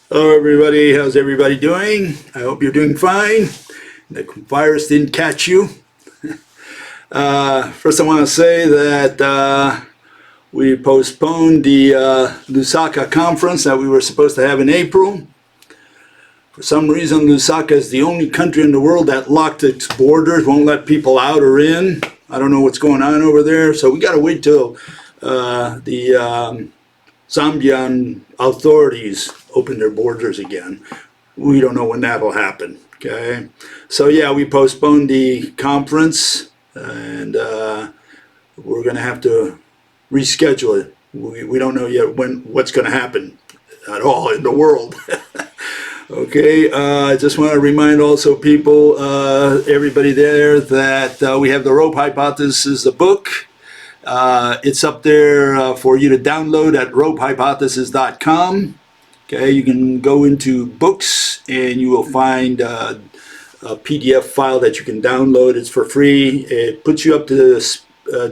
Hello everybody, how's everybody doing? I hope you're doing fine. The virus didn't catch you. First I want to say that we postponed the Lusaka conference that we were supposed to have in April. For some reason Lusaka is the only country in the world that locked its borders, won't let people out or in. I don't know what's going on over there, so we got to wait till the Zambian authorities open their borders again. We don't know when that'll happen. Okay, so yeah, we postponed the conference, and we're going to have to reschedule it. We don't know yet what's going to happen at all in the world. Okay, I just want to remind also people, everybody there, that we have the Rope Hypothesis, the book. It's up there for you to download at ropehypothesis.com. Okay, you can go into books and you will find a PDF file that you can download. It's for free. It puts you up to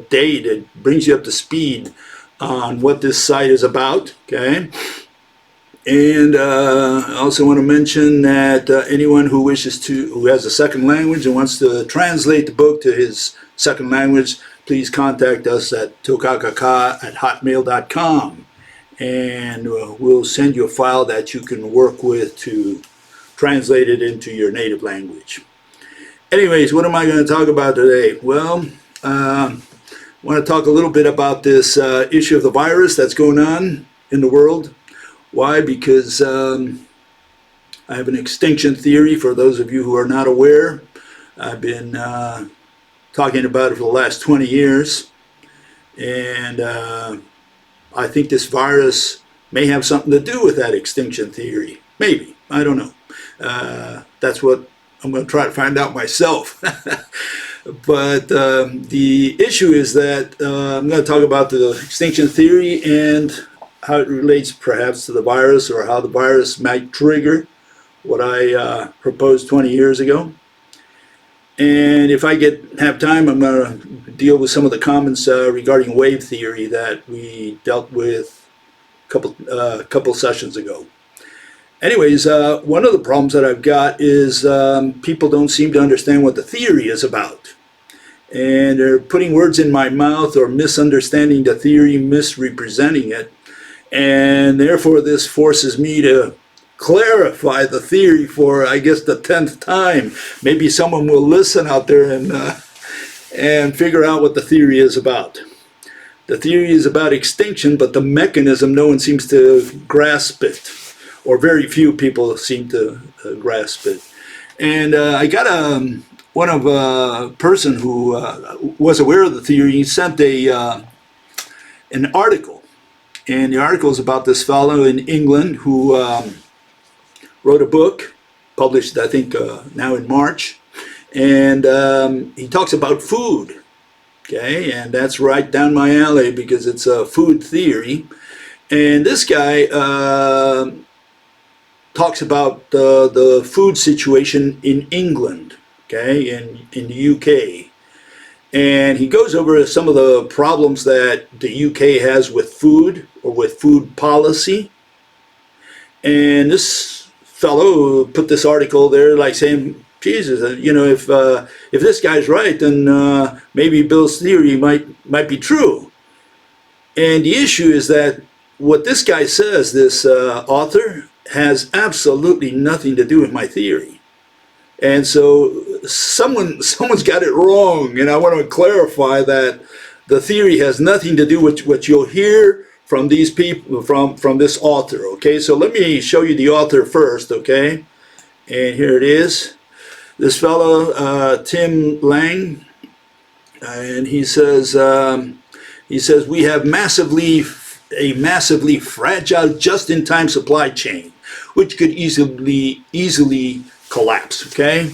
date. It brings you up to speed on what this site is about. Okay, and I also want to mention that anyone who has a second language and wants to translate the book to his second language, please contact us at tokakaka@hotmail.com, and we'll send you a file that you can work with to translate it into your native language. Anyways, what am I going to talk about today? Well, I want to talk a little bit about this issue of the virus that's going on in the world. Why? Because I have an extinction theory. For those of you who are not aware, I've been talking about it for the last 20 years, and I think this virus may have something to do with that extinction theory. Maybe, I don't know. That's what I'm going to try to find out myself. But the issue is that I'm going to talk about the extinction theory and how it relates perhaps to the virus, or how the virus might trigger what I proposed 20 years ago. And if I have time, I'm going to deal with some of the comments regarding wave theory that we dealt with a couple sessions ago. Anyways, one of the problems that I've got is people don't seem to understand what the theory is about. And they're putting words in my mouth or misunderstanding the theory, misrepresenting it. And therefore this forces me to clarify the theory for, I guess, the 10th time. Maybe someone will listen out there and figure out what the theory is about. The theory is about extinction, but the mechanism, no one seems to grasp it, or very few people seem to grasp it. And I got a person who was aware of the theory. He sent an article, and the article is about this fellow in England who wrote a book, published I think now in March, and he talks about food. Okay, and that's right down my alley because it's a food theory. And this guy talks about the food situation in England, okay, in the UK. And he goes over some of the problems that the UK has with food, or with food policy. And this fellow put this article there like saying, Jesus, you know, if this guy's right, then maybe Bill's theory might be true. And the issue is that what this guy says, this author, has absolutely nothing to do with my theory. And so someone's got it wrong, and I want to clarify that the theory has nothing to do with what you'll hear from these people, from this author. Okay, so let me show you the author first. Okay, and here it is. This fellow, Tim Lang, and he says we have a massively fragile just-in-time supply chain, which could easily collapse. Okay,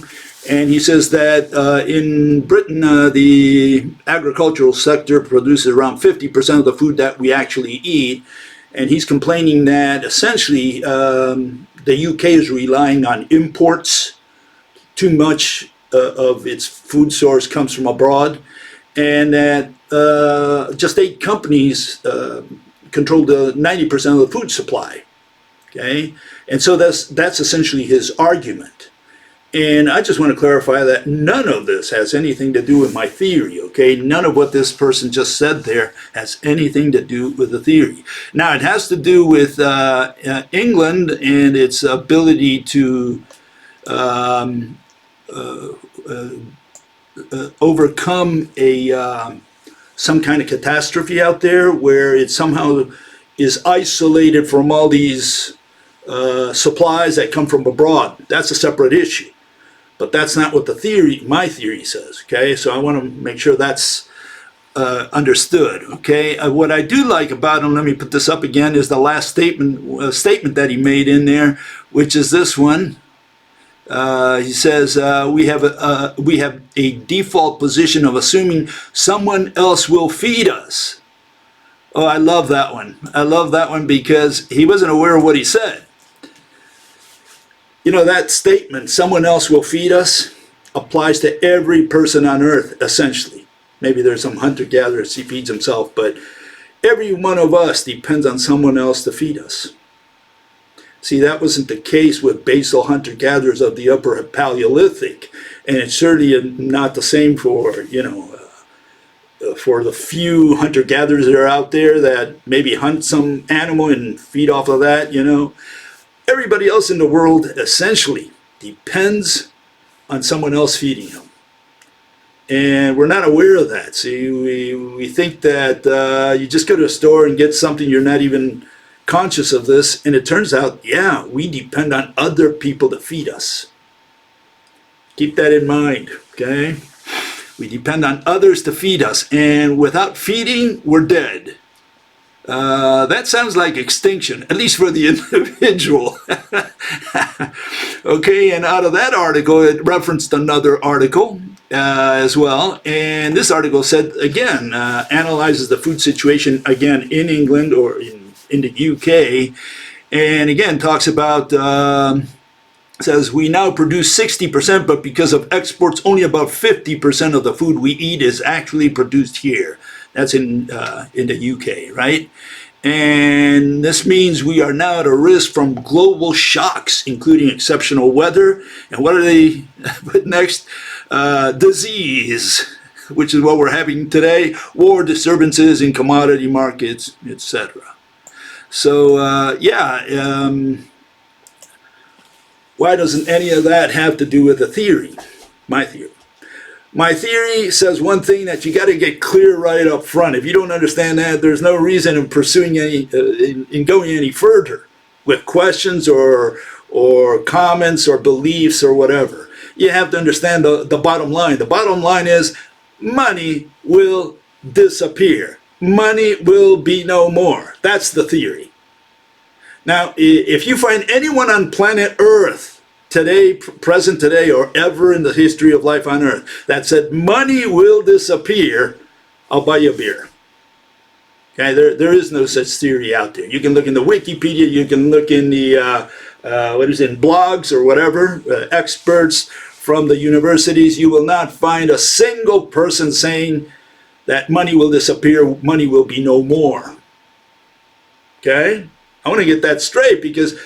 and he says that in Britain, the agricultural sector produces around 50% of the food that we actually eat, and he's complaining that essentially the UK is relying on imports. Too much of its food source comes from abroad, and that just 8 companies control the 90% of the food supply. Okay, and so that's essentially his argument. And I just want to clarify that none of this has anything to do with my theory, okay? None of what this person just said there has anything to do with the theory. Now, it has to do with England and its ability to overcome some kind of catastrophe out there where it somehow is isolated from all these supplies that come from abroad. That's a separate issue. But that's not what my theory says, okay? So I want to make sure that's understood, okay? What I do like about him, let me put this up again, is the last statement that he made in there, which is this one. He says, we have a default position of assuming someone else will feed us. Oh, I love that one. I love that one because he wasn't aware of what he said. You know, that statement, someone else will feed us, applies to every person on earth, essentially. Maybe there's some hunter-gatherers, he feeds himself, but every one of us depends on someone else to feed us. See, that wasn't the case with basal hunter-gatherers of the Upper Paleolithic, and it's certainly not the same for, for the few hunter-gatherers that are out there that maybe hunt some animal and feed off of that, Everybody else in the world essentially depends on someone else feeding them. And we're not aware of that. See, we think that you just go to a store and get something, you're not even conscious of this. And it turns out, yeah, we depend on other people to feed us. Keep that in mind, okay? We depend on others to feed us. And without feeding, we're dead. That sounds like extinction, at least for the individual. Okay, and out of that article, it referenced another article as well. And this article said, again, analyzes the food situation, again, in England or in the UK. And again, talks about, says, we now produce 60%, but because of exports, only about 50% of the food we eat is actually produced here. That's in the UK, right? And this means we are now at a risk from global shocks, including exceptional weather. And what are they put next? Disease, which is what we're having today, war, disturbances in commodity markets, etc. So, why doesn't any of that have to do with the theory? My theory. My theory says one thing that you got to get clear right up front. If you don't understand that, there's no reason in pursuing in going any further with questions or comments or beliefs or whatever. You have to understand the bottom line. The bottom line is money will disappear. Money will be no more. That's the theory. Now, if you find anyone on planet Earth today, present today, or ever in the history of life on earth, that said money will disappear, I'll buy you a beer. Okay, there is no such theory out there. You can look in the Wikipedia, you can look in the, in blogs or whatever, experts from the universities. You will not find a single person saying that money will disappear, money will be no more. Okay, I want to get that straight because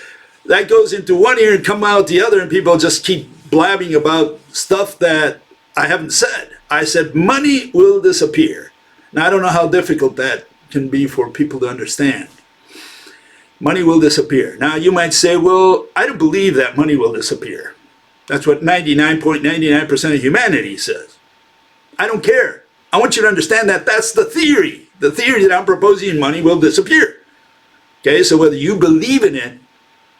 that goes into one ear and come out the other, and people just keep blabbing about stuff that I haven't said. I said money will disappear. Now, I don't know how difficult that can be for people to understand. Money will disappear. Now, you might say, well, I don't believe that money will disappear. That's what 99.99% of humanity says. I don't care. I want you to understand that that's the theory. The theory that I'm proposing, money will disappear. Okay, so whether you believe in it,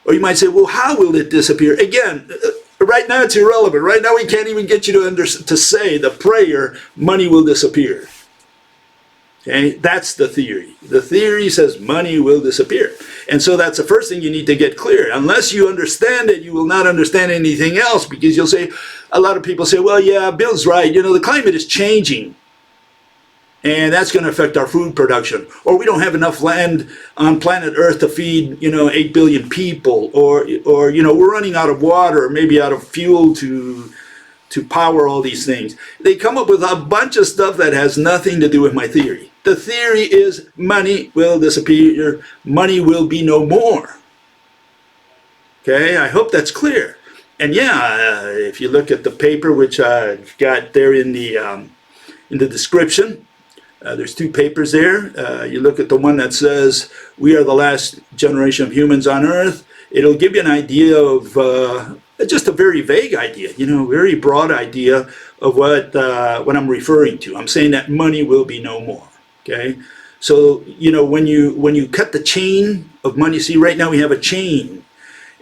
or you might say, well, how will it disappear? Again, right now it's irrelevant. Right now we can't even get you to say the prayer, money will disappear. Okay, that's the theory. The theory says money will disappear. And so that's the first thing you need to get clear. Unless you understand it, you will not understand anything else, because you'll say, a lot of people say, well, yeah, Bill's right. The climate is changing. And that's going to affect our food production. Or we don't have enough land on planet Earth to feed, 8 billion people. Or we're running out of water, maybe out of fuel to power all these things. They come up with a bunch of stuff that has nothing to do with my theory. The theory is money will disappear. Money will be no more. Okay, I hope that's clear. And yeah, if you look at the paper, which I've got there in the description, there's two papers there. You look at the one that says, we are the last generation of humans on Earth. It'll give you an idea of, just a very vague idea, very broad idea of what I'm referring to. I'm saying that money will be no more, okay? So, when you cut the chain of money, see right now we have a chain,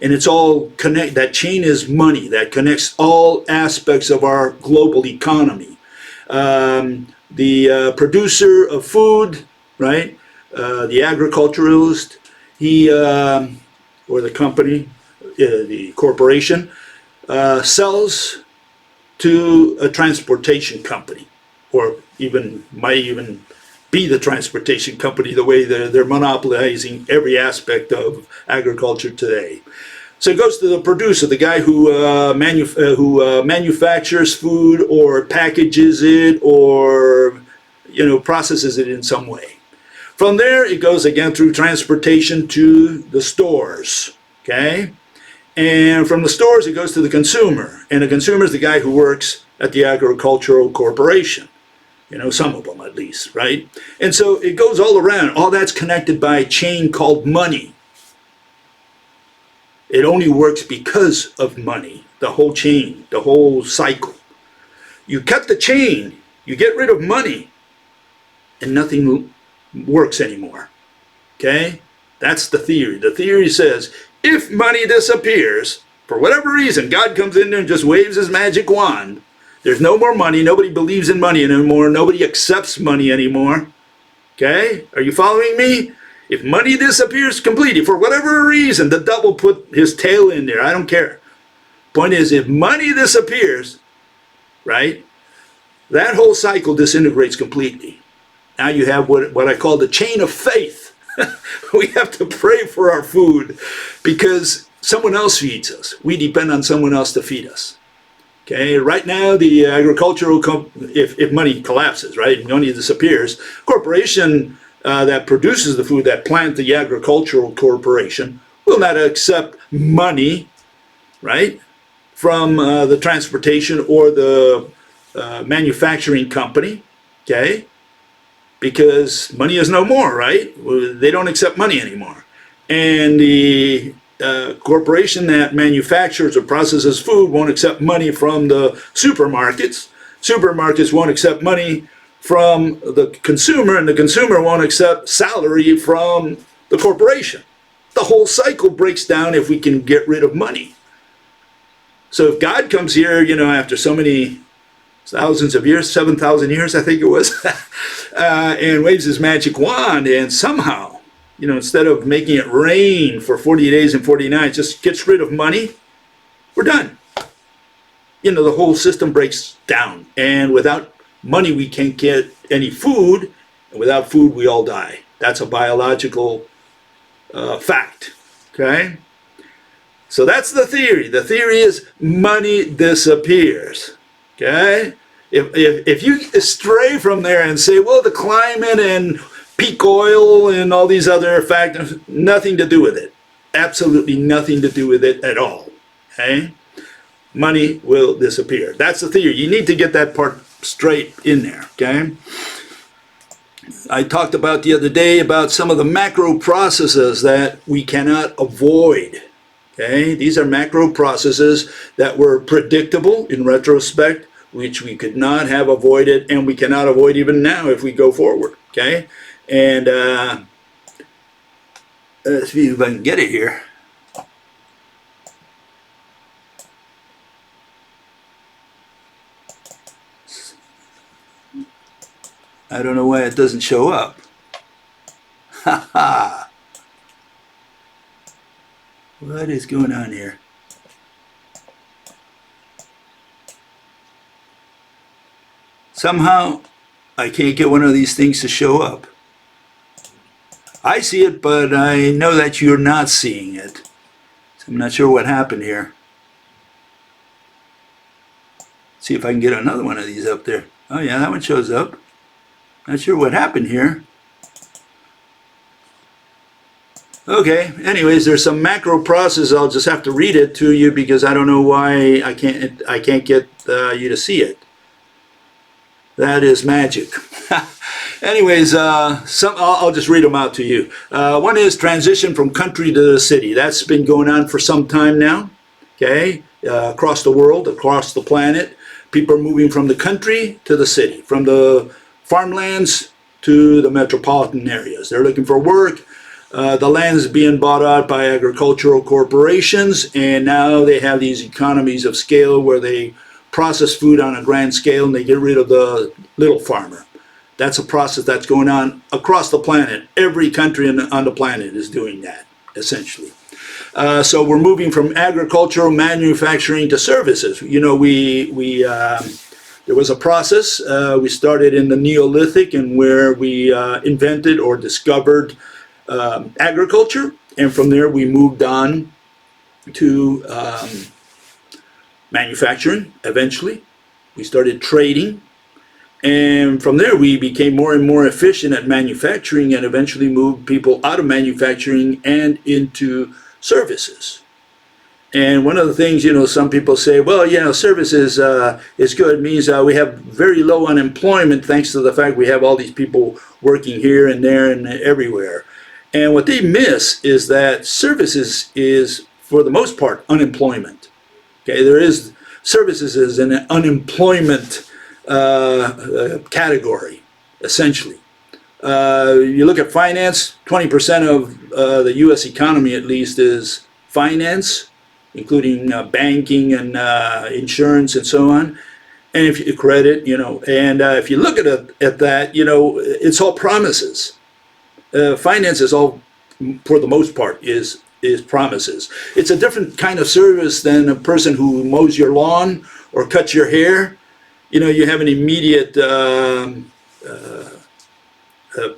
and it's all connect. That chain is money that connects all aspects of our global economy. The producer of food, right? The agriculturalist, he or the company, the corporation, sells to a transportation company, or might even be the transportation company, the way they're monopolizing every aspect of agriculture today. So it goes to the producer, the guy who manufactures food or packages it or processes it in some way. From there, it goes again through transportation to the stores. Okay, and from the stores, it goes to the consumer, and the consumer is the guy who works at the agricultural corporation. Some of them at least, right? And so it goes all around. All that's connected by a chain called money. It only works because of money, the whole chain, the whole cycle. You cut the chain, you get rid of money, and nothing works anymore. Okay? That's the theory. The theory says, if money disappears, for whatever reason, God comes in there and just waves his magic wand, there's no more money, nobody believes in money anymore, nobody accepts money anymore. Okay? Are you following me? If money disappears completely, for whatever reason, the devil put his tail in there, I don't care. Point is, if money disappears, right, that whole cycle disintegrates completely. Now you have what I call the chain of faith. We have to pray for our food because someone else feeds us. We depend on someone else to feed us. Okay, right now the agricultural, if money collapses, right, money disappears, corporation that produces the food, that plant, the agricultural corporation, will not accept money, right, from the transportation or the manufacturing company, okay, because money is no more, right? They don't accept money anymore. And the corporation that manufactures or processes food won't accept money from the supermarkets. Supermarkets won't accept money from the consumer, and the consumer won't accept salary from the corporation. The whole cycle breaks down if we can get rid of money. So if God comes here, after so many thousands of years, 7,000 years, I think it was, and waves his magic wand, and somehow, instead of making it rain for 40 days and 40 nights, just gets rid of money, we're done. The whole system breaks down, and without money, we can't get any food, and without food, we all die. That's a biological fact, okay? So that's the theory. The theory is money disappears, okay? If you stray from there and say, well, the climate and peak oil and all these other factors, nothing to do with it. Absolutely nothing to do with it at all, okay? Money will disappear. That's the theory. You need to get that part straight in there, okay? I talked about the other day about some of the macro processes that we cannot avoid, okay? These are macro processes that were predictable in retrospect, which we could not have avoided, and we cannot avoid even now if we go forward, okay? And let's see if I can get it here. I don't know why it doesn't show up. Ha ha. What is going on here? Somehow I can't get one of these things to show up. I see it, but I know that you're not seeing it. So I'm not sure what happened here. See if I can get another one of these up there. Oh yeah, that one shows up. Not sure what happened here. Okay, anyways, there's some macro process. I'll just have to read it to you because I don't know why I can't get you to see it. That is magic. Anyways, I'll just read them out to you. One is transition from country to the city. That's been going on for some time now. Okay, across the world, across the planet, people are moving from the country to the city, from the farmlands to the metropolitan areas. They're looking for work. The land is being bought out by agricultural corporations, and now they have these economies of scale where they process food on a grand scale and they get rid of the little farmer. That's a process that's going on across the planet. Every country on the planet is doing that, essentially. So we're moving from agricultural manufacturing to services. You know, there was a process. We started in the Neolithic, and where we invented or discovered agriculture, and from there we moved on to manufacturing. Eventually we started trading, and from there we became more and more efficient at manufacturing, and eventually moved people out of manufacturing and into services. And one of the things, you know, some people say, well, you know, services is good. It means we have very low unemployment thanks to the fact we have all these people working here and there and everywhere. And what they miss is that services is, for the most part, unemployment. Okay, services is an unemployment category, essentially. You look at finance, 20% of the U.S. economy, at least, is finance, including banking and insurance and so on. And if you credit, you know, and if you look at that, you know, it's all promises. Finance is all, for the most part, is promises. It's a different kind of service than a person who mows your lawn or cuts your hair. You know, you have an immediate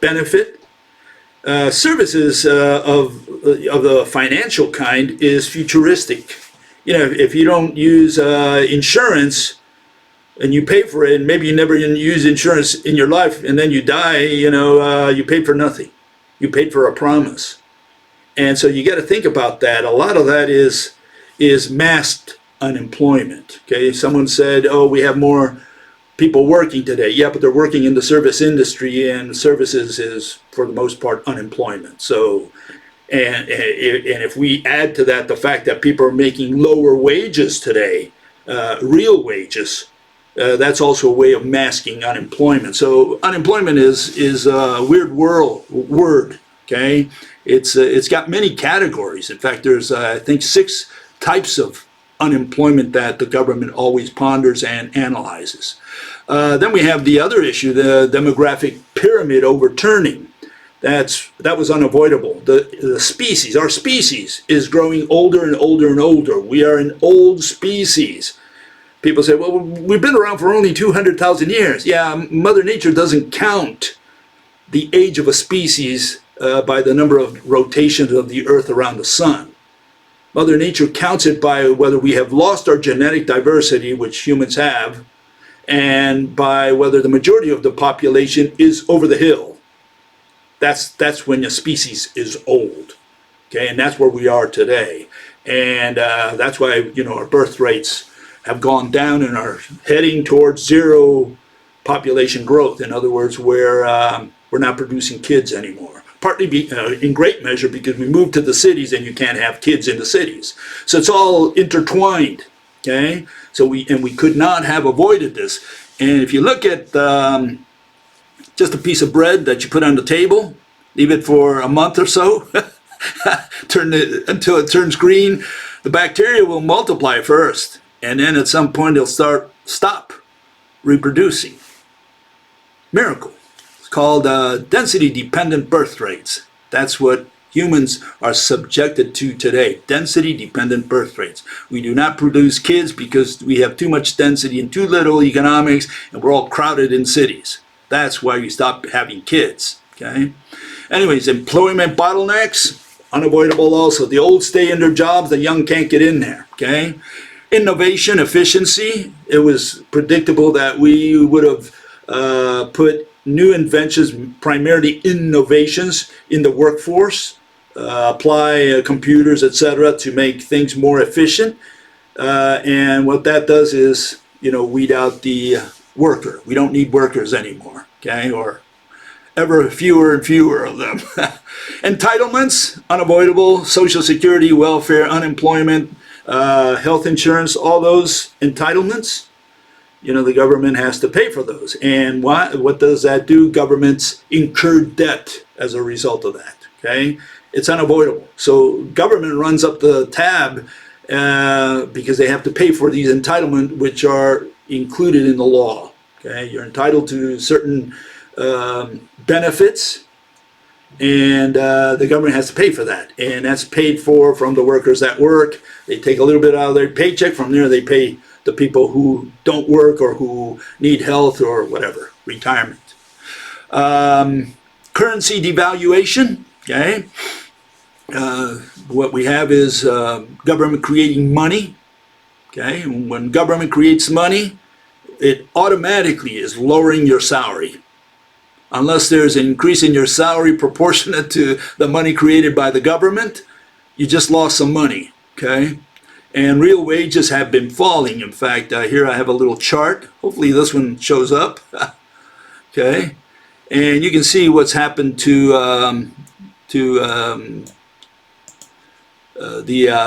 benefit. Services of the financial kind is futuristic. You know, if you don't use insurance and you pay for it, and maybe you never use insurance in your life, and then you die, you know, you paid for nothing. You paid for a promise. And so you got to think about that. A lot of that is masked unemployment. Okay, someone said, oh, we have more people working today. Yeah, but they're working in the service industry, and services is, for the most part, unemployment. So, and if we add to that the fact that people are making lower wages today, real wages, that's also a way of masking unemployment. So unemployment is a weird word. Okay, it's got many categories. In fact, there's I think 6 types of unemployment that the government always ponders and analyzes. Then we have the other issue, the demographic pyramid overturning. That was unavoidable. The species, our species, is growing older and older and older. We are an old species. People say, well, we've been around for only 200,000 years. Yeah, Mother Nature doesn't count the age of a species by the number of rotations of the Earth around the sun. Mother Nature counts it by whether we have lost our genetic diversity, which humans have, and by whether the majority of the population is over the hill. That's when a species is old. Okay, and that's where we are today. And that's why, you know, our birth rates have gone down and are heading towards zero population growth. In other words, we're not producing kids anymore. Partly in great measure because we moved to the cities and you can't have kids in the cities. So it's all intertwined. Okay, so we could not have avoided this. And if you look at just a piece of bread that you put on the table, leave it for a month or so, until it turns green, the bacteria will multiply first, and then at some point they'll stop reproducing. Miracle. It's called density-dependent birth rates. That's what humans are subjected to today, density-dependent birth rates. We do not produce kids because we have too much density and too little economics, and we're all crowded in cities. That's why we stopped having kids, okay? Anyways, employment bottlenecks, unavoidable also. The old stay in their jobs, the young can't get in there, okay? Innovation, efficiency, it was predictable that we would have put new inventions, primarily innovations, in the workforce apply computers, etc., to make things more efficient. And what that does is, weed out the worker. We don't need workers anymore, okay, or ever fewer and fewer of them. Entitlements, unavoidable, Social Security, welfare, unemployment, health insurance, all those entitlements, the government has to pay for those. And what does that do? Governments incur debt as a result of that, okay? It's unavoidable. So government runs up the tab because they have to pay for these entitlements, which are included in the law, okay? You're entitled to certain benefits, and the government has to pay for that, and that's paid for from the workers that work. They take a little bit out of their paycheck. From there, they pay the people who don't work or who need health or whatever, retirement. Currency devaluation, okay? What we have is government creating money, okay? And when government creates money, it automatically is lowering your salary. Unless there's an increase in your salary proportionate to the money created by the government, you just lost some money, okay? And real wages have been falling. In fact, here I have a little chart. Hopefully this one shows up, okay? And you can see what's happened to the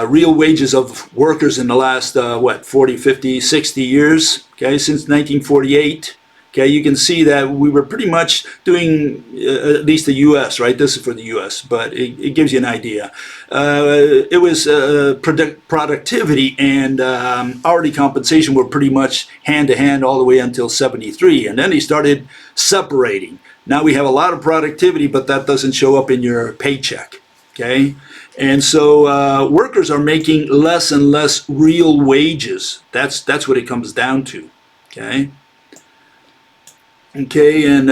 real wages of workers in the last, 40, 50, 60 years, okay, since 1948. Okay, you can see that we were pretty much doing, at least the U.S., right? This is for the U.S., but it gives you an idea. It was productivity and hourly compensation were pretty much hand-to-hand all the way until 73, and then they started separating. Now we have a lot of productivity, but that doesn't show up in your paycheck, okay? And so workers are making less and less real wages. That's what it comes down to, okay? Okay, and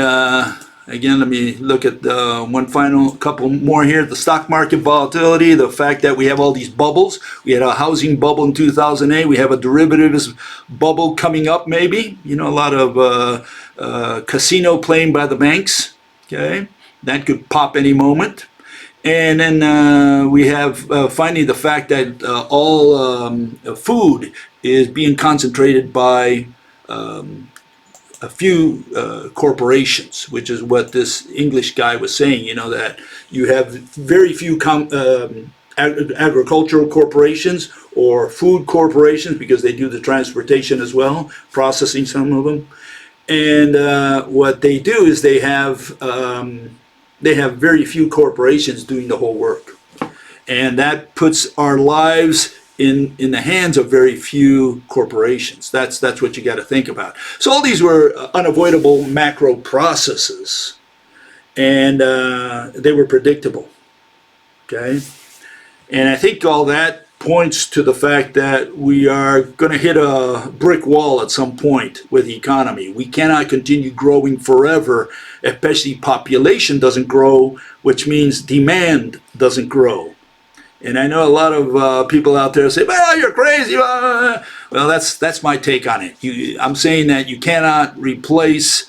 again, let me look at one final couple more here. The stock market volatility, the fact that we have all these bubbles. We had a housing bubble in 2008. We have a derivatives bubble coming up maybe. A lot of casino playing by the banks. Okay, that could pop any moment. And then we have finally the fact that all food is being concentrated by a few corporations, which is what this English guy was saying, that you have very few agricultural corporations or food corporations because they do the transportation as well, processing some of them. And what they do is they have very few corporations doing the whole work. And that puts our lives in the hands of very few corporations. That's what you got to think about. So all these were unavoidable macro processes, and they were predictable, okay? And I think all that points to the fact that we are going to hit a brick wall at some point with the economy. We cannot continue growing forever, especially population doesn't grow, which means demand doesn't grow. And I know a lot of people out there say, well, you're crazy. Well, that's my take on it. I'm saying that you cannot replace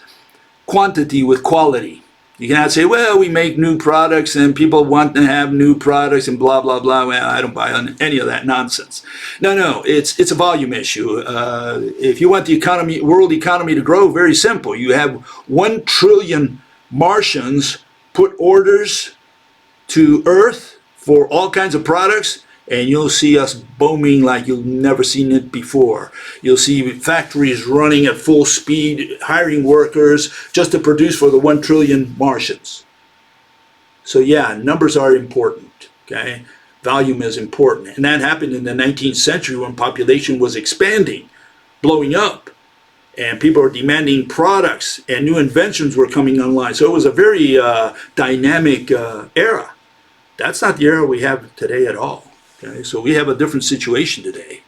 quantity with quality. You cannot say, well, we make new products and people want to have new products and blah, blah, blah. Well, I don't buy any of that nonsense. No, it's a volume issue. If you want the world economy to grow, very simple. You have 1 trillion Martians put orders to Earth for all kinds of products, and you'll see us booming like you've never seen it before. You'll see factories running at full speed, hiring workers just to produce for the 1 trillion Martians. So yeah, numbers are important, okay? Volume is important. And that happened in the 19th century when population was expanding, blowing up, and people were demanding products, and new inventions were coming online. So it was a very dynamic era. That's not the era we have today at all. Okay, so we have a different situation today.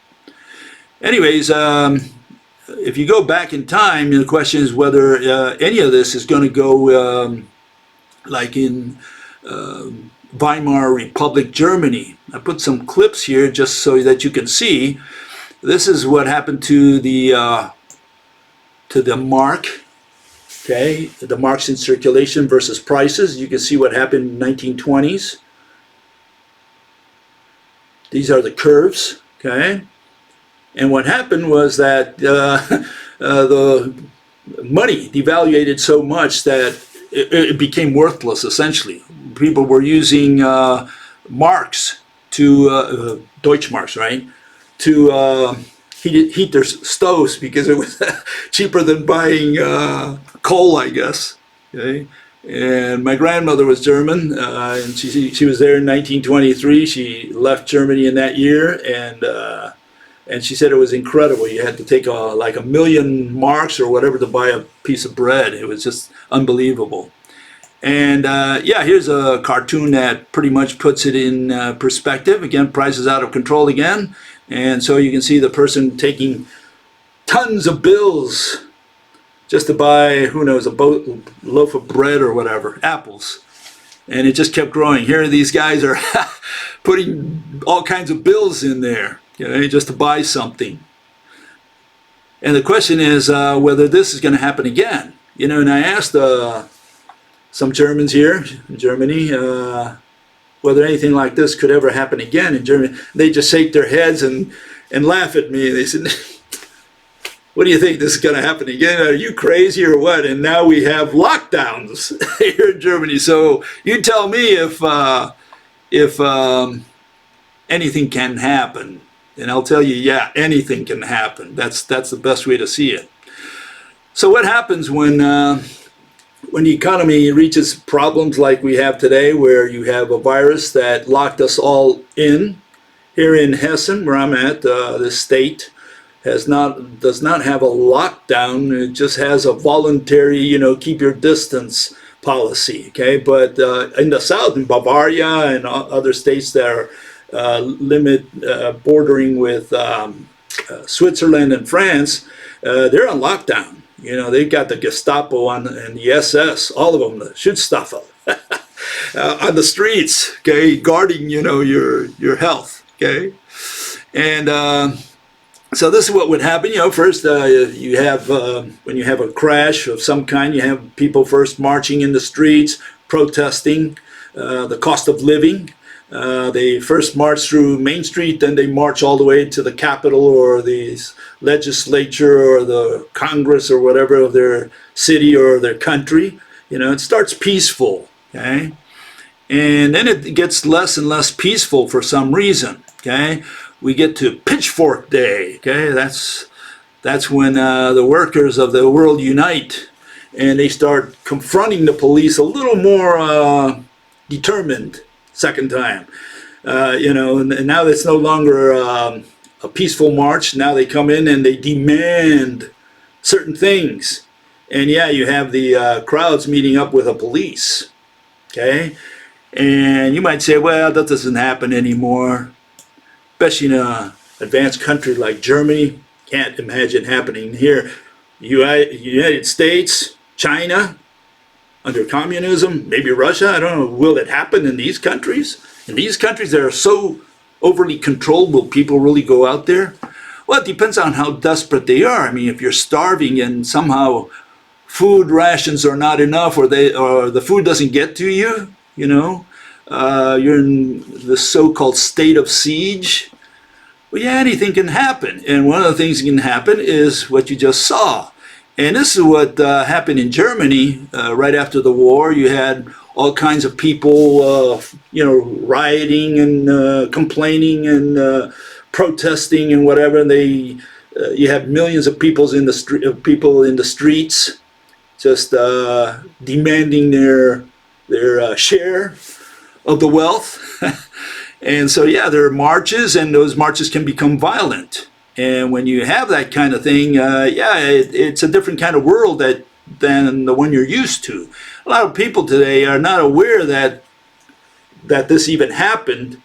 Anyways, if you go back in time, the question is whether any of this is going to go like in Weimar Republic, Germany. I put some clips here just so that you can see. This is what happened to the mark. Okay, the marks in circulation versus prices. You can see what happened in the 1920s. These are the curves, okay? And what happened was that the money devaluated so much that it became worthless, essentially. People were using marks to, Deutschmarks, right, to heat their stoves because it was cheaper than buying coal, I guess. Okay? And my grandmother was German, and she was there in 1923. She left Germany in that year, and she said it was incredible. You had to take like 1,000,000 marks or whatever to buy a piece of bread. It was just unbelievable. And yeah, here's a cartoon that pretty much puts it in perspective. Again, prices out of control again. And so you can see the person taking tons of bills just to buy, who knows, a loaf of bread or whatever, apples. And it just kept growing. Here these guys are putting all kinds of bills in there, just to buy something. And the question is whether this is going to happen again. And I asked some Germans here in Germany whether anything like this could ever happen again in Germany. They just shake their heads and laugh at me. They said, what do you think, this is going to happen again? Are you crazy or what? And now we have lockdowns here in Germany. So you tell me if anything can happen. And I'll tell you, yeah, anything can happen. That's the best way to see it. So what happens when the economy reaches problems like we have today, where you have a virus that locked us all in? Here in Hessen, where I'm at, this state does not have a lockdown. It just has a voluntary, keep your distance policy. Okay, but in the south, in Bavaria and other states that are bordering with Switzerland and France, they're on lockdown. They've got the Gestapo and the SS, all of them, the Schutzstaffel, on the streets, okay, guarding, your health, okay? And so this is what would happen. First you have, when you have a crash of some kind, you have people first marching in the streets, protesting the cost of living. They first march through Main Street, then they march all the way to the Capitol or the legislature or the Congress or whatever of their city or their country. It starts peaceful, okay? And then it gets less and less peaceful for some reason, okay? We get to Pitchfork Day, okay? That's when the workers of the world unite, and they start confronting the police a little more determined. Second time, and now it's no longer a peaceful march. Now they come in and they demand certain things, and yeah, you have the crowds meeting up with the police, okay? And you might say, well, that doesn't happen anymore, especially in an advanced country like Germany. Can't imagine happening here. United States, China, under communism, maybe Russia, I don't know. Will it happen in these countries? In these countries that are so overly controlled, will people really go out there? Well, it depends on how desperate they are. I mean, if you're starving and somehow food rations are not enough, or the food doesn't get to you, you're in the so-called state of siege. Well, yeah, anything can happen. And one of the things that can happen is what you just saw. And this is what happened in Germany right after the war. You had all kinds of people, rioting and complaining and protesting and whatever. And you had millions of people in the streets, just demanding their share of the wealth. And so, yeah, there are marches, and those marches can become violent. And when you have that kind of thing, it's a different kind of world than the one you're used to. A lot of people today are not aware that this even happened.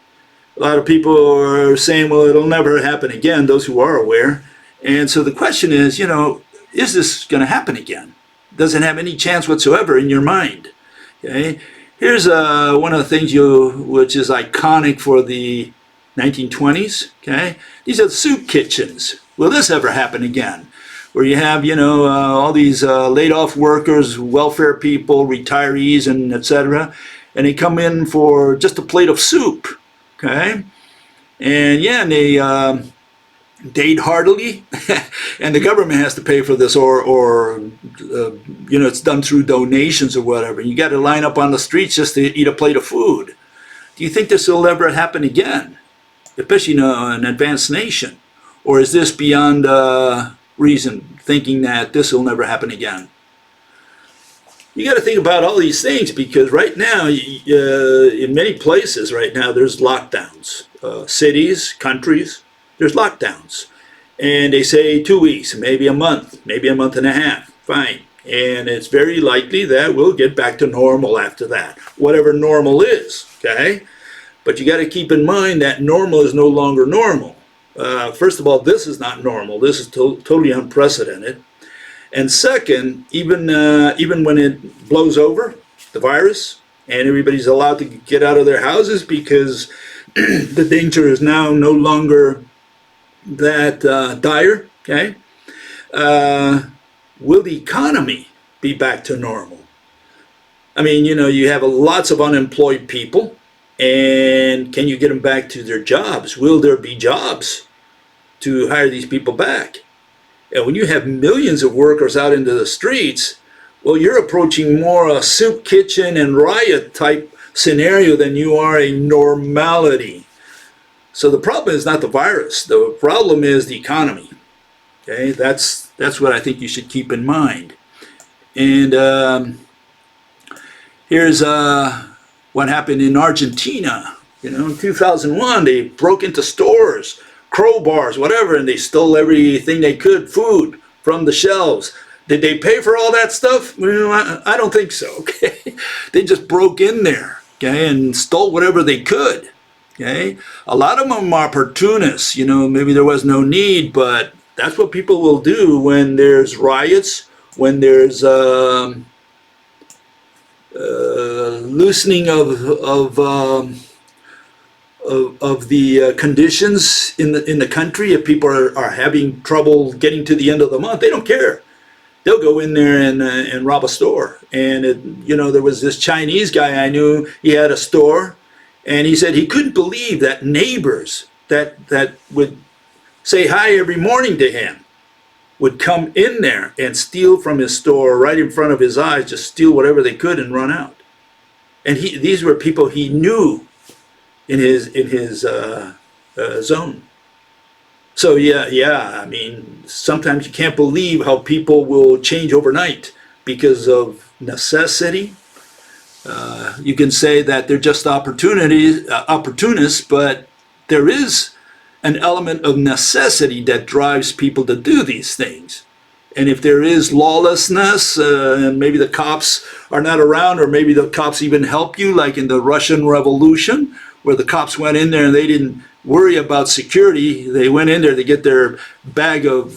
A lot of people are saying, well, it'll never happen again, those who are aware. And so the question is, is this going to happen again? Does it have any chance whatsoever in your mind? Okay? Here's one of the things which is iconic for the 1920s, okay? These are the soup kitchens. Will this ever happen again? Where you have, all these laid-off workers, welfare people, retirees, and etc., and they come in for just a plate of soup, okay? And yeah, and they date heartily, and the government has to pay for this, or it's done through donations or whatever. You got to line up on the streets just to eat a plate of food. Do you think this will ever happen again, especially in an advanced nation? Or is this beyond reason, thinking that this will never happen again? You got to think about all these things, because right now, in many places right now, there's lockdowns. Cities, countries, there's lockdowns. And they say 2 weeks, maybe a month and a half. Fine. And it's very likely that we'll get back to normal after that, whatever normal is, okay? But you got to keep in mind that normal is no longer normal. First of all, this is not normal. This is totally unprecedented. And second, even when it blows over, the virus, and everybody's allowed to get out of their houses because the danger is now no longer that dire, okay? Will the economy be back to normal? I mean, you have lots of unemployed people, and can you get them back to their jobs? Will there be jobs to hire these people back? And when you have millions of workers out into the streets, well, you're approaching more a soup kitchen and riot type scenario than you are a normality. So the problem is not the virus. The problem is the economy. Okay, that's what I think you should keep in mind. And here's what happened in Argentina. In 2001, they broke into stores, crowbars, whatever, and they stole everything they could, food from the shelves. Did they pay for all that stuff? Well, I don't think so. Okay, they just broke in there, okay, and stole whatever they could. Okay, a lot of them are opportunists. Maybe there was no need, but that's what people will do when there's riots, when there's loosening of the conditions in the country. If people are having trouble getting to the end of the month, they don't care. They'll go in there and rob a store. And there was this Chinese guy I knew. He had a store. And he said he couldn't believe that neighbors that would say hi every morning to him would come in there and steal from his store right in front of his eyes, just steal whatever they could and run out. And these were people he knew in his zone. So yeah, I mean, sometimes you can't believe how people will change overnight because of necessity. You can say that they're just opportunists, but there is an element of necessity that drives people to do these things. And if there is lawlessness, and maybe the cops are not around, or maybe the cops even help you, like in the Russian Revolution, where the cops went in there and they didn't worry about security. They went in there to get their bag of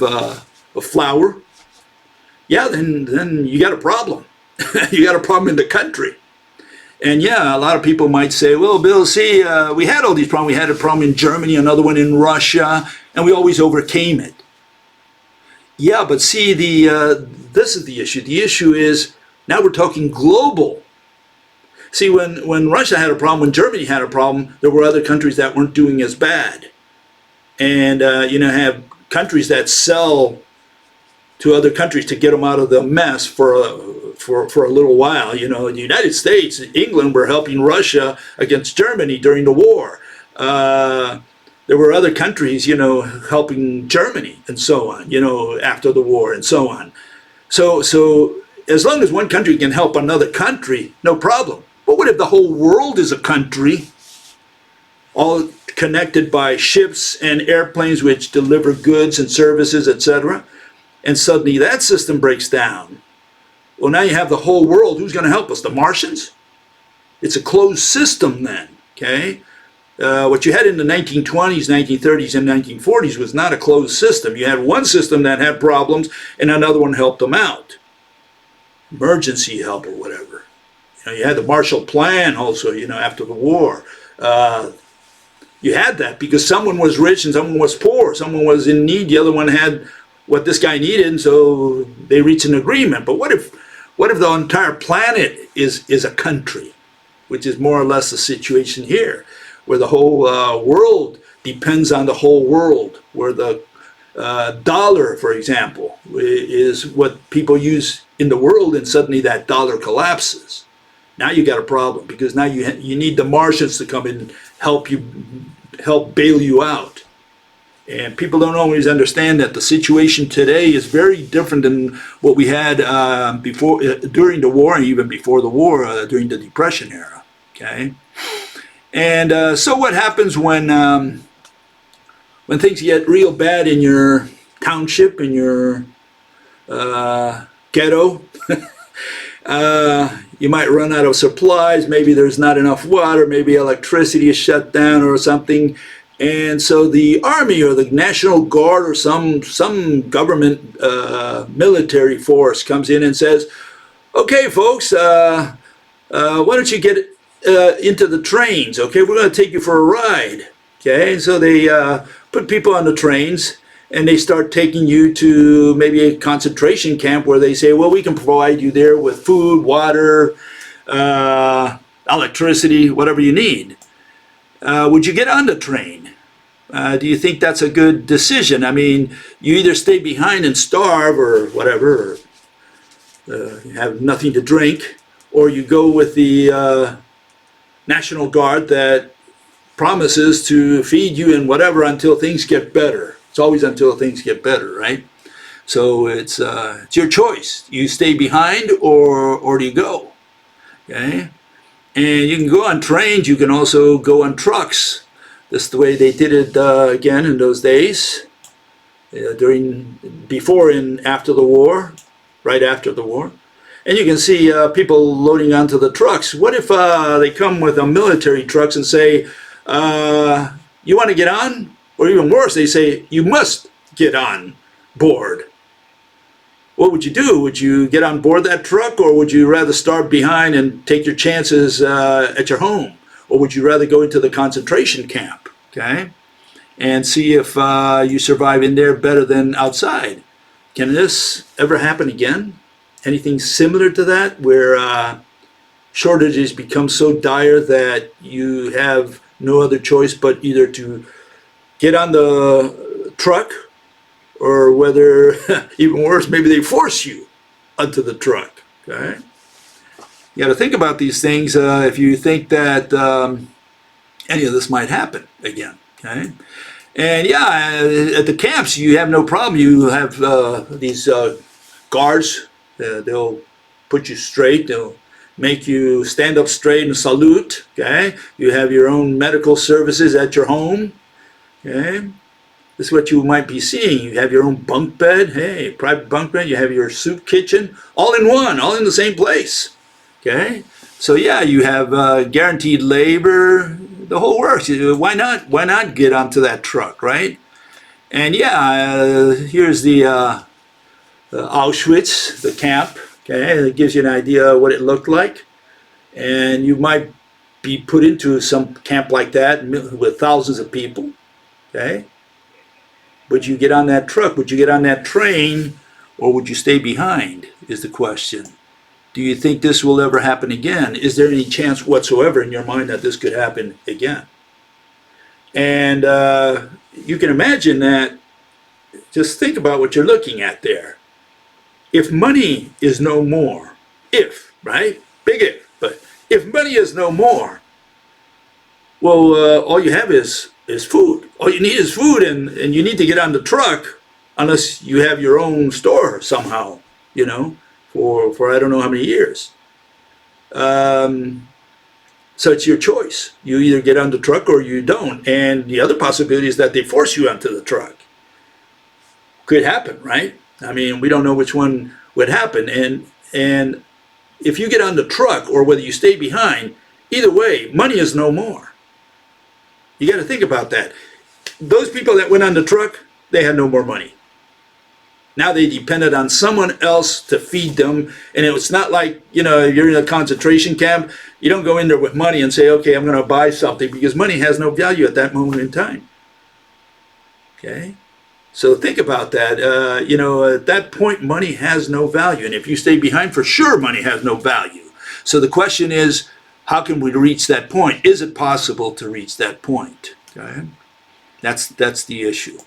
flour. Yeah, then you got a problem. You got a problem in the country. And yeah, a lot of people might say, well, Bill, see, we had all these problems. We had a problem in Germany, another one in Russia, and we always overcame it. Yeah, but see, this is the issue. The issue is now we're talking global. See, when Russia had a problem, when Germany had a problem, there were other countries that weren't doing as bad. And, have countries that sell to other countries to get them out of the mess for a little while. The United States, England were helping Russia against Germany during the war. There were other countries, helping Germany and so on, after the war and so on. So as long as one country can help another country, no problem. But what if the whole world is a country, all connected by ships and airplanes which deliver goods and services, etc., and suddenly that system breaks down? Well, now you have the whole world. Who's going to help us? The Martians? It's a closed system then, okay? What you had in the 1920s, 1930s, and 1940s was not a closed system. You had one system that had problems, and another one helped them out. Emergency help or whatever. You had the Marshall Plan also, after the war. You had that because someone was rich and someone was poor. Someone was in need, the other one had what this guy needed, and so they reached an agreement. But what if the entire planet is a country, which is more or less the situation here, where the whole world depends on the whole world, where the dollar, for example, is what people use in the world, and suddenly that dollar collapses. Now you got a problem, because now you need the Martians to come in and help bail you out. And people don't always understand that the situation today is very different than what we had before, during the war, and even before the war, during the Depression era. Okay, and so what happens when things get real bad in your township, in your ghetto? You might run out of supplies. Maybe there's not enough water. Maybe electricity is shut down or something. And so the army or the National Guard or some government military force comes in and says, "Okay, folks, why don't you get into the trains? Okay, we're going to take you for a ride." Okay, and so they put people on the trains, and they start taking you to maybe a concentration camp, where they say, "Well, we can provide you there with food, water, electricity, whatever you need." Would you get on the train? Do you think that's a good decision? I mean, you either stay behind and starve or whatever, or have nothing to drink, or you go with the National Guard that promises to feed you and whatever until things get better. It's always until things get better, right? So it's your choice. You stay behind, or do you go? Okay, and you can go on trains. You can also go on trucks. This is the way they did it again in those days, before and after the war, right after the war. And you can see people loading onto the trucks. What if they come with a military trucks and say, "You want to get on?" Or even worse, they say, "You must get on board." What would you do? Would you get on board that truck, or would you rather starve behind and take your chances at your home? Or would you rather go into the concentration camp, okay, and see if you survive in there better than outside? Can this ever happen again? Anything similar to that, where shortages become so dire that you have no other choice but either to get on the truck, or whether, even worse, maybe they force you onto the truck, okay? You got to think about these things if you think that any of this might happen again, okay? And yeah, at the camps, you have no problem. You have these guards. They'll put you straight. They'll make you stand up straight and salute, okay? You have your own medical services at your home, okay? This is what you might be seeing. You have your own bunk bed, hey, private bunk bed. You have your soup kitchen, all in one, all in the same place, okay? So yeah, you have guaranteed labor, the whole works. Why not? Why not get onto that truck, right? And yeah, here's the Auschwitz, the camp. Okay, it gives you an idea of what it looked like, and you might be put into some camp like that with thousands of people. Okay, would you get on that truck? Would you get on that train, or would you stay behind? Is the question. Do you think this will ever happen again? Is there any chance whatsoever in your mind that this could happen again? And you can imagine that. Just think about what you're looking at there. If money is no more, right? Big if, but if money is no more, well, all you have is food. All you need is food, and you need to get on the truck unless you have your own store somehow, you know, for I don't know how many years. So it's your choice. You either get on the truck or you don't. And the other possibility is that they force you onto the truck. Could happen, right? I mean, we don't know which one would happen. And if you get on the truck or whether you stay behind, either way, money is no more. You got to think about that. Those people that went on the truck, they had no more money. Now they depended on someone else to feed them. And it's not like, you know, you're in a concentration camp. You don't go in there with money and say, okay, I'm going to buy something, because money has no value at that moment in time. Okay? So think about that. You know, at that point, money has no value. And if you stay behind, for sure, money has no value. So the question is, how can we reach that point? Is it possible to reach that point? Okay. That's the issue.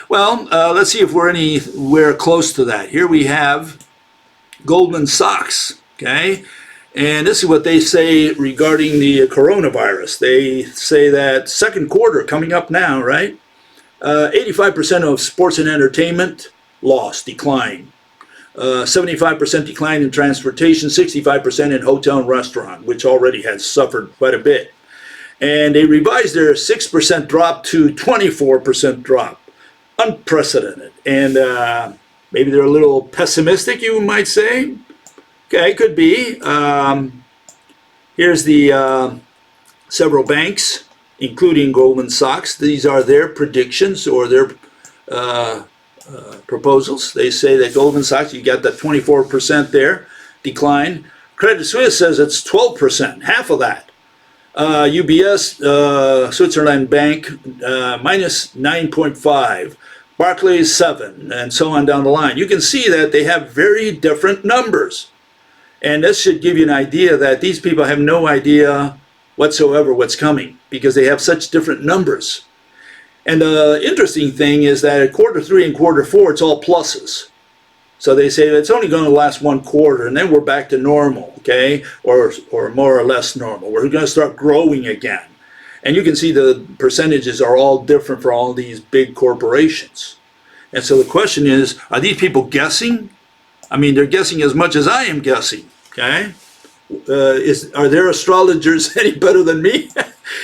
Well, let's see if we're anywhere close to that. Here we have Goldman Sachs, okay? And this is what they say regarding the coronavirus. They say that second quarter coming up now, right? 85% of sports and entertainment loss, decline. 75% decline in transportation, 65% in hotel and restaurant, which already has suffered quite a bit. And they revised their 6% drop to 24% drop. Unprecedented. And maybe they're a little pessimistic, you might say. Okay, could be. Here's the several banks, including Goldman Sachs. These are their predictions or their proposals. They say that Goldman Sachs, you got that 24% there, decline. Credit Suisse says it's 12%, half of that. UBS, Switzerland Bank, minus 9.5. Barclays 7, and so on down the line. You can see that they have very different numbers. And this should give you an idea that these people have no idea whatsoever what's coming because they have such different numbers. And the interesting thing is that at quarter 3 and quarter 4, it's all pluses. So they say it's only going to last one quarter, and then we're back to normal, okay? Or more or less normal. We're going to start growing again. And you can see the percentages are all different for all these big corporations. And so the question is, are these people guessing? I mean, they're guessing as much as I am guessing, okay? Are their astrologers any better than me?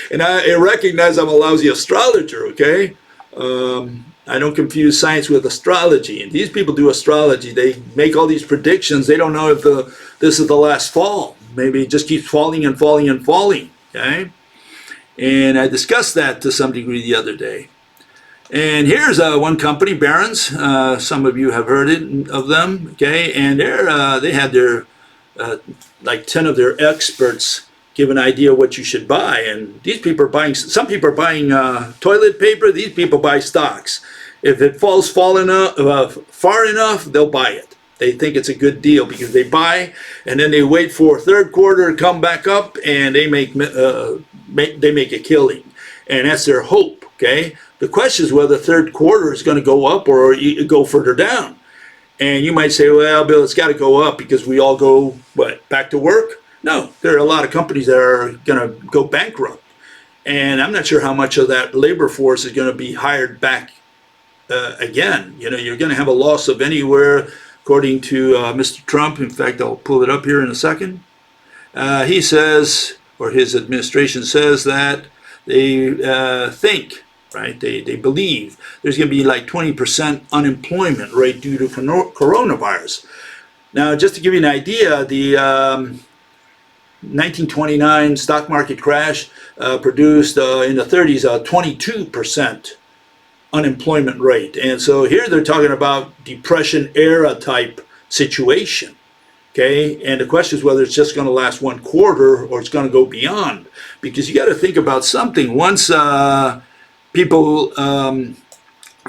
And I recognize I'm a lousy astrologer, okay? I don't confuse science with astrology. And these people do astrology. They make all these predictions. They don't know if this is the last fall. Maybe it just keeps falling and falling and falling, okay? And I discussed that to some degree the other day. And here's one company, Barron's. Some of you have heard of them, okay? And they had their, like 10 of their experts give an idea what you should buy. And these people are buying, some people are buying toilet paper. These people buy stocks. If it falls far enough, they'll buy it. They think it's a good deal because they buy, and then they wait for third quarter to come back up, and they make a killing, and that's their hope. Okay. The question is whether third quarter is going to go up or go further down. And you might say, well, Bill, it's got to go up because we all go back to work. No, there are a lot of companies that are going to go bankrupt, and I'm not sure how much of that labor force is going to be hired back again. You know, you're going to have a loss of anywhere. According to Mr. Trump, in fact, I'll pull it up here in a second. He says, or his administration says, that they think, right, they believe there's going to be like 20% unemployment rate due to coronavirus. Now, just to give you an idea, the 1929 stock market crash produced in the 30s a 22% unemployment rate. And so here they're talking about Depression era type situation. Okay, and the question is whether it's just going to last one quarter or it's going to go beyond. Because you got to think about something. Once people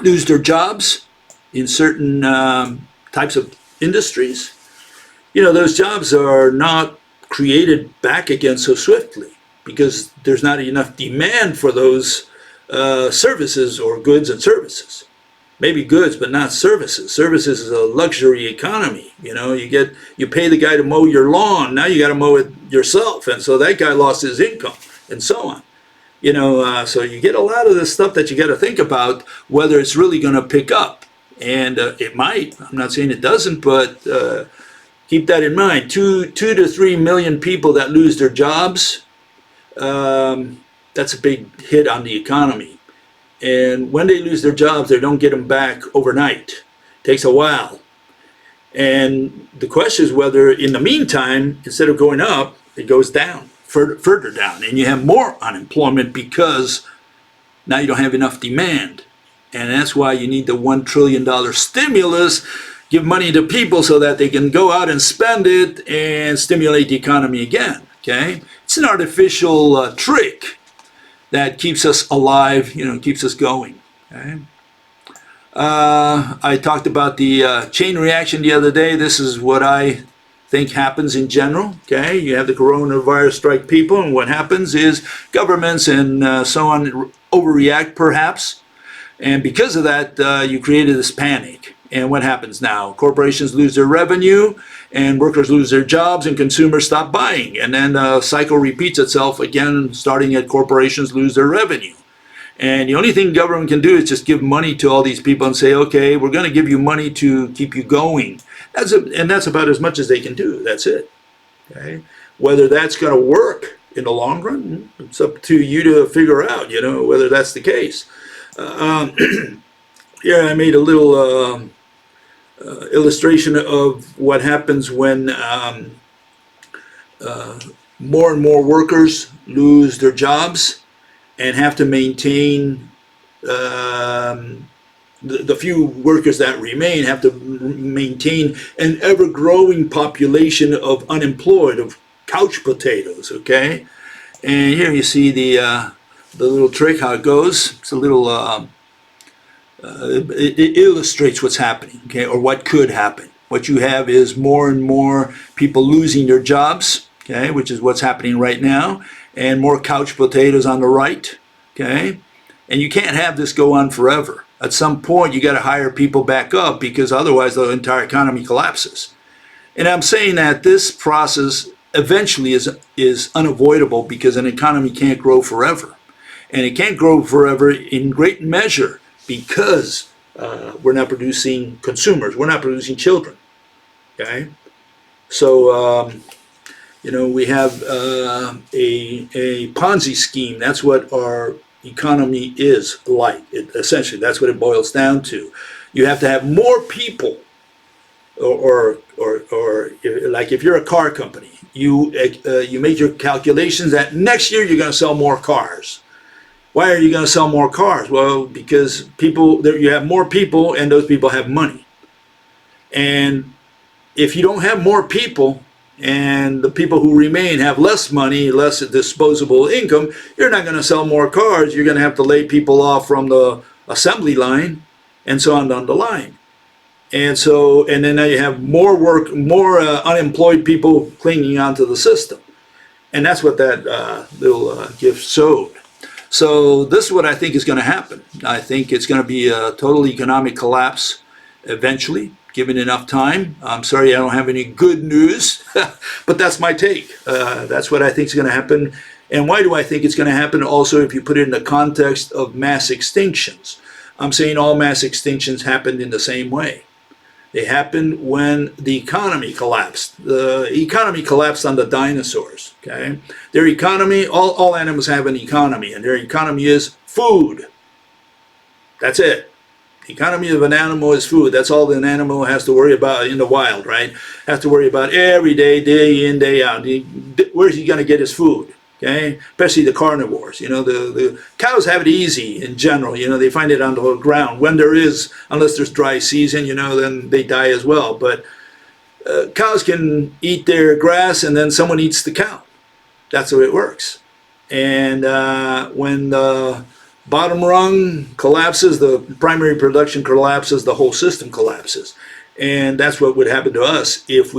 lose their jobs in certain types of industries, you know, those jobs are not created back again so swiftly because there's not enough demand for those services or goods and services. Maybe goods, but not services. Services is a luxury economy. You know, you pay the guy to mow your lawn. Now you got to mow it yourself, and so that guy lost his income, and so on. You know, so you get a lot of this stuff that you got to think about whether it's really going to pick up, and it might. I'm not saying it doesn't, but keep that in mind. 2 to 3 million people that lose their jobs. That's a big hit on the economy. And when they lose their jobs, they don't get them back overnight. It takes a while. And the question is whether in the meantime, instead of going up, it goes down, further down. And you have more unemployment because now you don't have enough demand. And that's why you need the $1 trillion stimulus, give money to people so that they can go out and spend it and stimulate the economy again. Okay? It's an artificial trick that keeps us alive, you know, keeps us going. Okay? I talked about the chain reaction the other day. This is what I think happens in general. Okay, you have the coronavirus strike people, and what happens is governments and so on overreact perhaps, And because of that, you created this panic. And what happens now? Corporations lose their revenue, and workers lose their jobs, and consumers stop buying. And then the cycle repeats itself again, starting at corporations lose their revenue. And the only thing government can do is just give money to all these people and say, okay, we're going to give you money to keep you going. And that's about as much as they can do. That's it. Okay? Whether that's going to work in the long run, it's up to you to figure out, whether that's the case. Here I made a little illustration of what happens when more and more workers lose their jobs and have to maintain the few workers that remain have to maintain an ever-growing population of unemployed, of couch potatoes, okay? And here you see the little trick, how it goes. It's a little, it illustrates what's happening, okay, or what could happen. What you have is more and more people losing their jobs, okay, which is what's happening right now, and more couch potatoes on the right, okay? And you can't have this go on forever. At some point, you got to hire people back up because otherwise the entire economy collapses. And I'm saying that this process eventually is unavoidable because an economy can't grow forever. And it can't grow forever in great measure because we're not producing consumers. We're not producing children, okay? So, we have a Ponzi scheme. That's what our economy is like. Essentially, that's what it boils down to. You have to have more people, or like if you're a car company, you made your calculations that next year you're going to sell more cars. Why are you going to sell more cars? Well, because you have more people, and those people have money. And if you don't have more people, and the people who remain have less money, less disposable income, you're not going to sell more cars. You're going to have to lay people off from the assembly line and so on down the line. And then now you have more unemployed people clinging onto the system. And that's what that little gift showed. So this is what I think is going to happen. I think it's going to be a total economic collapse eventually, given enough time. I'm sorry I don't have any good news, but that's my take. That's what I think is going to happen. And why do I think it's going to happen? Also, if you put it in the context of mass extinctions. I'm saying all mass extinctions happened in the same way. They happened when the economy collapsed. The economy collapsed on the dinosaurs, okay? Their economy, all animals have an economy, and their economy is food. That's it. The economy of an animal is food. That's all an animal has to worry about in the wild, right? Has to worry about every day, day in, day out. Where's he going to get his food? Okay, especially the carnivores. The cows have it easy in general. They find it on the ground when there is, unless there's dry season. Then they die as well. But cows can eat their grass, and then someone eats the cow. That's the way it works. And when the bottom rung collapses, the primary production collapses, the whole system collapses. And that's what would happen to us if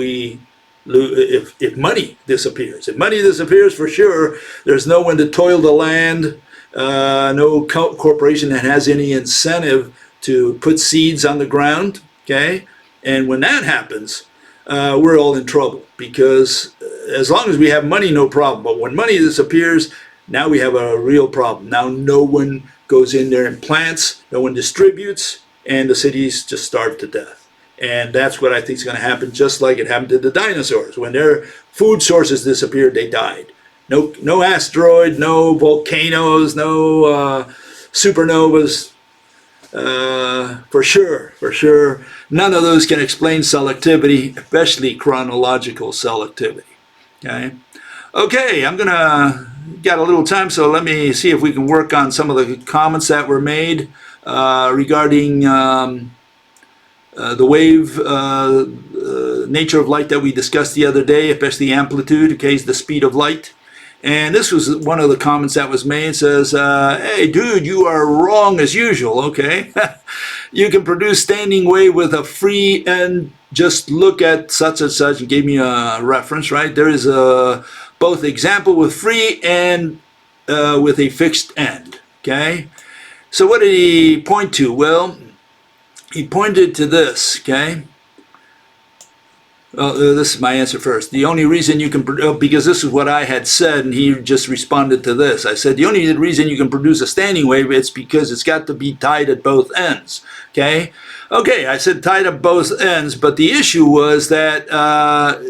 money disappears. If money disappears, for sure, there's no one to toil the land, no corporation that has any incentive to put seeds on the ground, okay? And when that happens, we're all in trouble because as long as we have money, no problem. But when money disappears, now we have a real problem. Now no one goes in there and plants, no one distributes, and the cities just starve to death. And that's what I think is going to happen, just like it happened to the dinosaurs. When their food sources disappeared, they died. No asteroid, no volcanoes, no supernovas. For sure. None of those can explain selectivity, especially chronological selectivity. Okay, I'm going to got a little time, so let me see if we can work on some of the comments that were made regarding the wave nature of light that we discussed the other day, especially amplitude, okay, is the speed of light. And this was one of the comments that was made. It says, hey, dude, you are wrong as usual, okay? You can produce standing wave with a free end. Just look at such and such, and gave me a reference, right? There is both example with free and with a fixed end, okay? So what did he point to? Well, he pointed to this, okay? This is my answer first. The only reason you can, because this is what I had said, and he just responded to this. I said, the only reason you can produce a standing wave, it's because it's got to be tied at both ends, okay? Okay, I said tied at both ends, but the issue was that,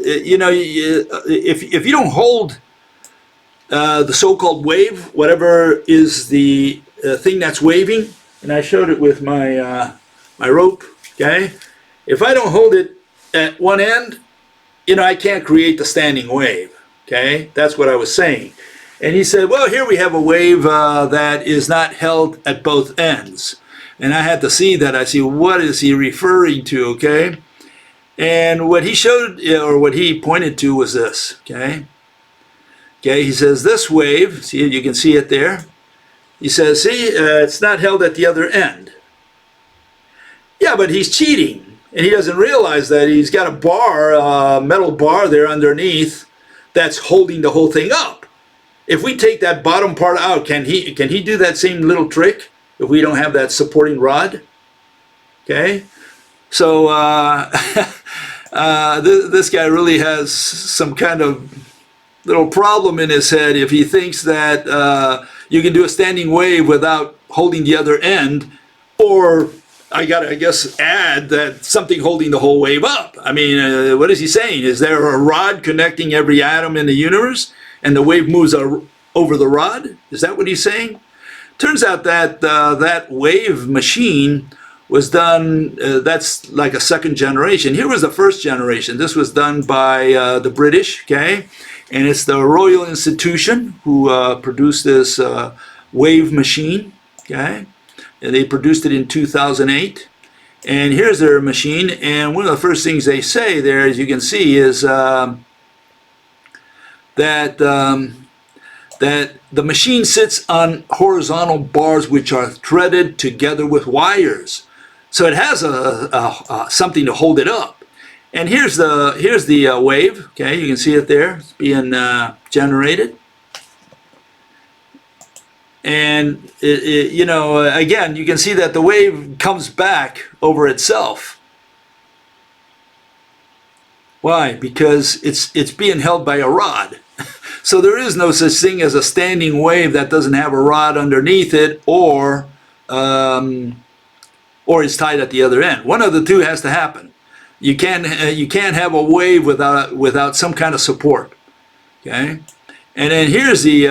if you don't hold the so-called wave, whatever is the thing that's waving, and I showed it with my, my rope, okay? If I don't hold it at one end, I can't create the standing wave, okay? That's what I was saying. And he said, well, here we have a wave that is not held at both ends. And I had to see that. I see, what is he referring to, okay? And what he showed, or what he pointed to was this, okay? Okay, he says this wave, see, you can see it there. He says, see, it's not held at the other end. Yeah, but he's cheating. And he doesn't realize that he's got a bar, metal bar there underneath that's holding the whole thing up. If we take that bottom part out, can he do that same little trick if we don't have that supporting rod? Okay, so this guy really has some kind of little problem in his head if he thinks that you can do a standing wave without holding the other end, or I gotta, I guess, add that something holding the whole wave up. I mean, what is he saying? Is there a rod connecting every atom in the universe, and the wave moves over the rod? Is that what he's saying? Turns out that that wave machine was done, that's like a second generation. Here was the first generation. This was done by the British, okay? And it's the Royal Institution who produced this wave machine, okay? And they produced it in 2008. And here's their machine. And one of the first things they say there, as you can see, is that the machine sits on horizontal bars which are threaded together with wires. So it has something to hold it up. And here's the wave. Okay, you can see it there. It's being generated. And again, you can see that the wave comes back over itself. Why? Because it's being held by a rod. So there is no such thing as a standing wave that doesn't have a rod underneath it, or is tied at the other end. One of the two has to happen. You can't have a wave without some kind of support. Okay. And then here's the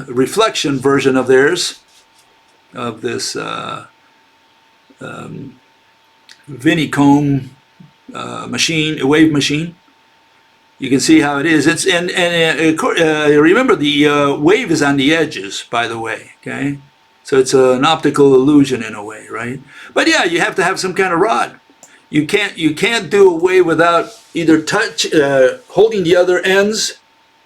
reflection version of theirs, of this Vinicomb machine, a wave machine. You can see how it is. It's remember the wave is on the edges, by the way. Okay, so it's an optical illusion in a way, right? But yeah, you have to have some kind of rod. You can't do a wave without either holding the other ends,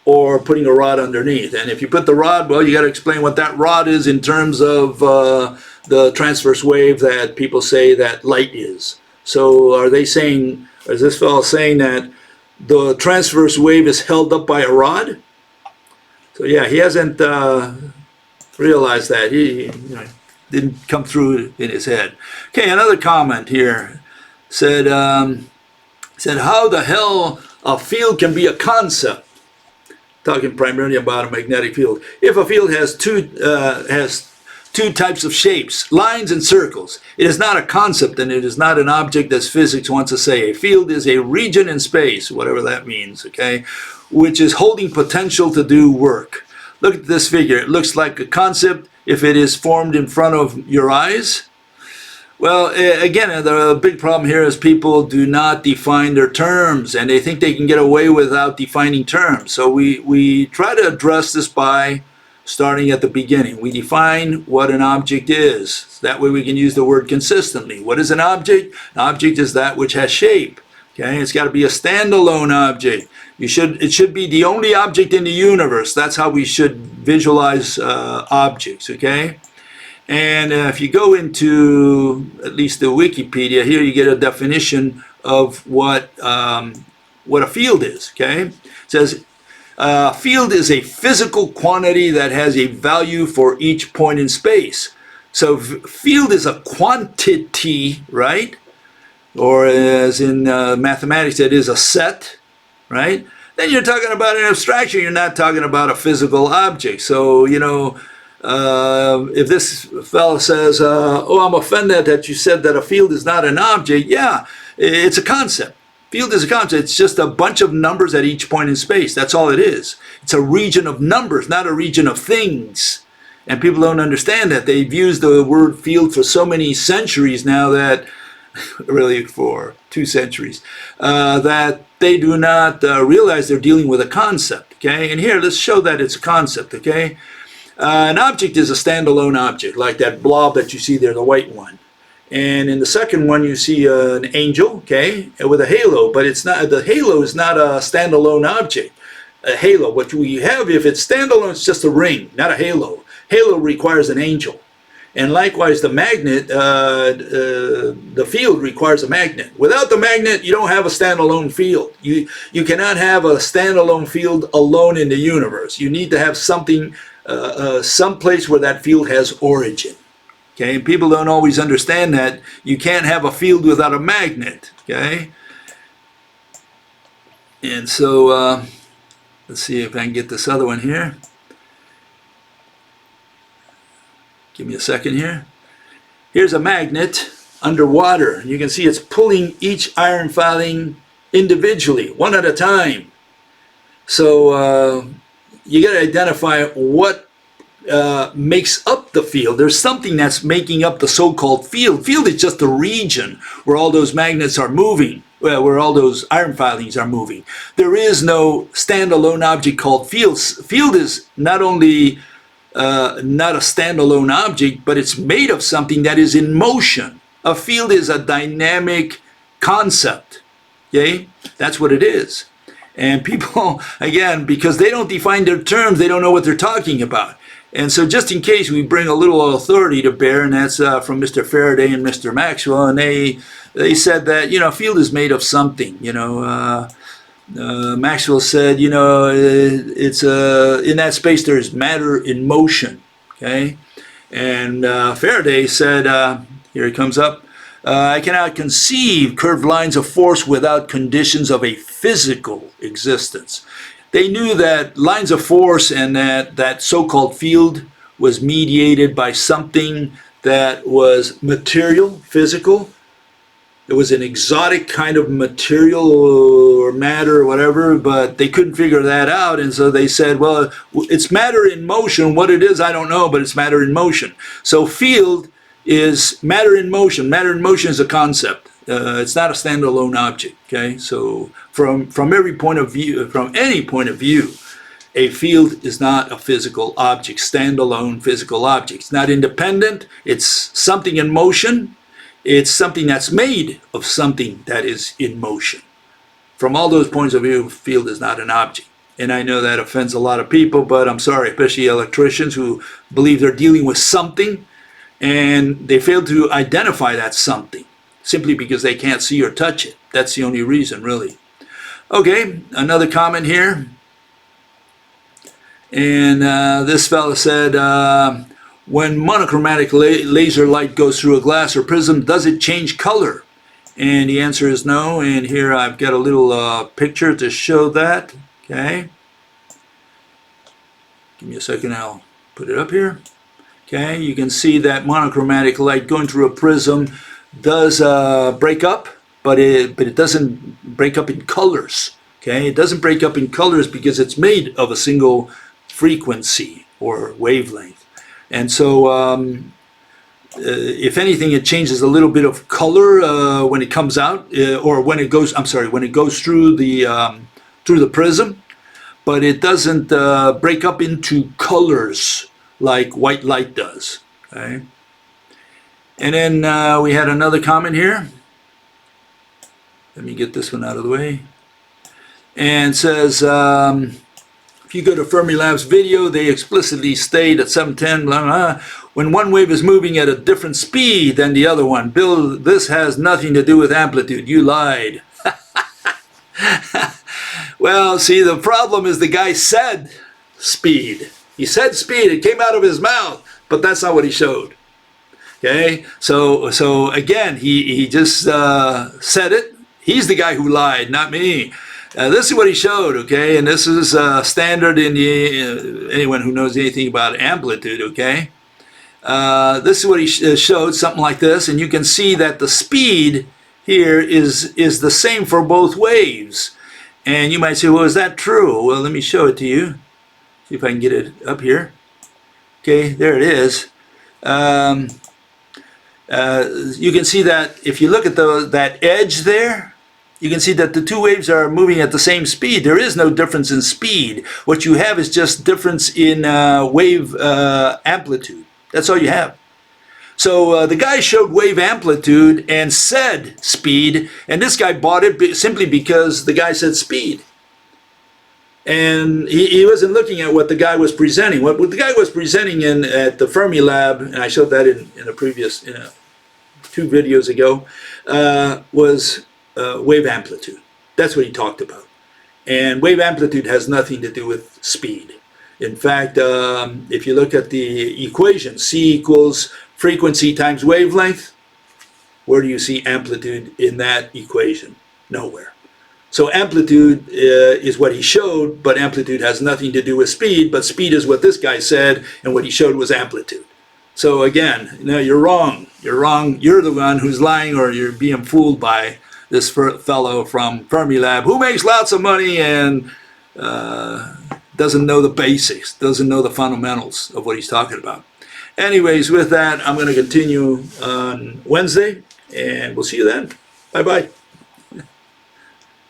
or putting a rod underneath. And if you put the rod, well, you got to explain what that rod is in terms of the transverse wave that people say that light is. So are they saying, or is this fellow saying that the transverse wave is held up by a rod? So yeah, he hasn't realized that. He didn't come through in his head. Okay, another comment here said, how the hell a field can be a concept? Talking primarily about a magnetic field. If a field has two types of shapes, lines and circles, it is not a concept and it is not an object as physics wants to say. A field is a region in space, whatever that means, okay, which is holding potential to do work. Look at this figure. It looks like a concept if it is formed in front of your eyes. Well, again, the big problem here is people do not define their terms, and they think they can get away without defining terms. So we try to address this by starting at the beginning. We define what an object is. That way we can use the word consistently. What is an object? An object is that which has shape. Okay, it's got to be a standalone object. It should be the only object in the universe. That's how we should visualize objects. Okay. And if you go into at least the Wikipedia, here you get a definition of what a field is. Okay, it says a field is a physical quantity that has a value for each point in space. So field is a quantity, right? Or as in mathematics, it is a set, right? Then you're talking about an abstraction. You're not talking about a physical object. So, you know, if this fellow says, oh, I'm offended that you said that a field is not an object. Yeah, it's a concept. Field is a concept. It's just a bunch of numbers at each point in space. That's all it is. It's a region of numbers, not a region of things. And people don't understand that. They've used the word field for so many centuries now that, really for 2 centuries, that they do not realize they're dealing with a concept, okay? And here, let's show that it's a concept, okay? An object is a standalone object, like that blob that you see there, the white one. And in the second one, you see an angel, okay, with a halo, but it's not, the halo is not a standalone object. A halo, what we have, if it's standalone, it's just a ring, not a halo. Halo requires an angel. And likewise, the magnet, the field requires a magnet. Without the magnet, you don't have a standalone field. You cannot have a standalone field alone in the universe. You need to have something, some place where that field has origin. Okay, and people don't always understand that. You can't have a field without a magnet. Okay, and so let's see if I can get this other one here. Give me a second here. Here's a magnet underwater. You can see it's pulling each iron filing individually, one at a time. So you got to identify what makes up the field. There's something that's making up the so-called field. Field is just a region where all those magnets are moving, where all those iron filings are moving. There is no standalone object called field. Field is not only not a standalone object, but it's made of something that is in motion. A field is a dynamic concept. Okay? That's what it is. And people, again, because they don't define their terms, they don't know what they're talking about. And so just in case, we bring a little authority to bear, and that's from Mr. Faraday and Mr. Maxwell, and they said that, you know, a field is made of something, you know. Maxwell said, you know, it's in that space there's matter in motion, okay? And Faraday said, here it comes up, I cannot conceive curved lines of force without conditions of a physical existence. They knew that lines of force and that so-called field was mediated by something that was material, physical. It was an exotic kind of material or matter or whatever, but they couldn't figure that out. And so they said, well, it's matter in motion. What it is, I don't know, but it's matter in motion. So field is matter in motion. Matter in motion is a concept. It's not a standalone object, okay? So from every point of view, from any point of view, a field is not a physical object, standalone physical object. It's not independent. It's something in motion. It's something that's made of something that is in motion. From all those points of view, field is not an object. And I know that offends a lot of people, but I'm sorry, especially electricians who believe they're dealing with something and they fail to identify that something simply because they can't see or touch it. That's the only reason, really. Okay, another comment here. And this fellow said, when monochromatic laser light goes through a glass or prism, does it change color? And the answer is no. And here I've got a little picture to show that. Okay. Give me a second, I'll put it up here. Okay, you can see that monochromatic light going through a prism does break up, but it doesn't break up in colors. Okay, it doesn't break up in colors because it's made of a single frequency or wavelength. And so, if anything, it changes a little bit of color when it comes out, or when it goes. I'm sorry, when it goes through the prism, but it doesn't break up into colors like white light does. Okay. And then we had another comment here. Let me get this one out of the way. And it says, if you go to Fermilab's video, they explicitly state at 710, blah, blah, when one wave is moving at a different speed than the other one. Bill, this has nothing to do with amplitude. You lied. Well, see, the problem is the guy said speed. He said speed. It came out of his mouth, but that's not what he showed. Okay, so again, he just said it. He's the guy who lied, not me. This is what he showed, okay, and this is standard in the, anyone who knows anything about amplitude, okay. This is what he showed, something like this, and you can see that the speed here is the same for both waves. And you might say, well, is that true? Well, let me show it to you. See if I can get it up here. Okay, there it is. You can see that if you look at that edge there, you can see that the two waves are moving at the same speed. There is no difference in speed. What you have is just difference in wave amplitude. That's all you have. So the guy showed wave amplitude and said speed, and this guy bought it simply because the guy said speed. And he wasn't looking at what the guy was presenting. What the guy was presenting at the Fermi Lab, and I showed that in a previous, 2 videos ago, was wave amplitude. That's what he talked about. And wave amplitude has nothing to do with speed. In fact, if you look at the equation, C equals frequency times wavelength, where do you see amplitude in that equation? Nowhere. So amplitude is what he showed, but amplitude has nothing to do with speed, but speed is what this guy said, and what he showed was amplitude. So again, you're wrong. You're wrong. You're the one who's lying, or you're being fooled by this fellow from Fermi Lab who makes lots of money and doesn't know the basics, doesn't know the fundamentals of what he's talking about. Anyways, with that, I'm going to continue on Wednesday, and we'll see you then. Bye-bye.